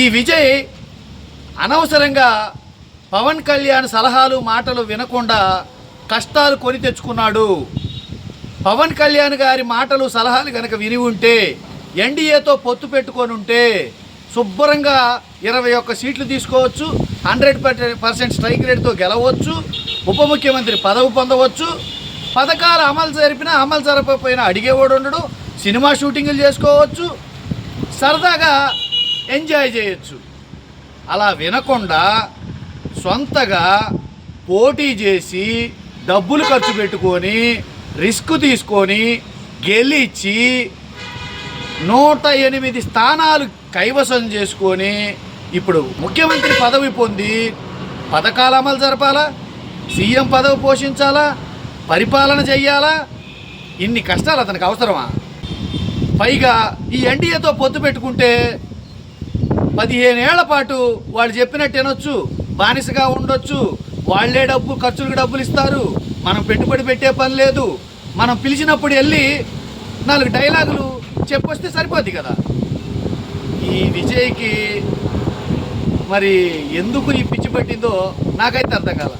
ఈ విజయ్ అనవసరంగా పవన్ కళ్యాణ్ సలహాలు మాటలు వినకుండా కష్టాలు కొని తెచ్చుకున్నాడు. పవన్ కళ్యాణ్ గారి మాటలు సలహాలు కనుక విని ఉంటే, ఎన్డీఏతో పొత్తు పెట్టుకొని ఉంటే శుభ్రంగా 21 సీట్లు తీసుకోవచ్చు, 100% స్ట్రైక్ రేట్తో గెలవచ్చు, ఉప ముఖ్యమంత్రి పదవి పొందవచ్చు, పథకాలు అమలు జరిపినా అమలు జరపకపోయినా అడిగేవాడు ఉండడు, సినిమా షూటింగులు చేసుకోవచ్చు, సరదాగా ఎంజాయ్ చేయొచ్చు. అలా వినకుండా సొంతగా పోటీ చేసి డబ్బులు ఖర్చు పెట్టుకొని రిస్క్ తీసుకొని గెలిచి 108 స్థానాలు కైవసం చేసుకొని ఇప్పుడు ముఖ్యమంత్రి పదవి పొంది పథకాలు అమలు జరపాలా, సీఎం పదవి పోషించాలా, పరిపాలన చెయ్యాలా? ఇన్ని కష్టాలు అతనికి అవసరమా? పైగా ఈ ఎన్డీఏతో పొత్తు పెట్టుకుంటే 15 ఏళ్ల పాటు వాళ్ళు చెప్పినట్టు వినొచ్చు, బానిసగా ఉండొచ్చు, వాళ్లే ఖర్చులకు డబ్బులు ఇస్తారు, మనం పెట్టుబడి పెట్టే పని లేదు, మనం పిలిచినప్పుడు వెళ్ళి 4 డైలాగులు చెప్పొస్తే సరిపోద్ది కదా. ఈ విజయ్కి మరి ఎందుకు ఈ పిచ్చి పట్టిందో నాకైతే అర్థం కాల.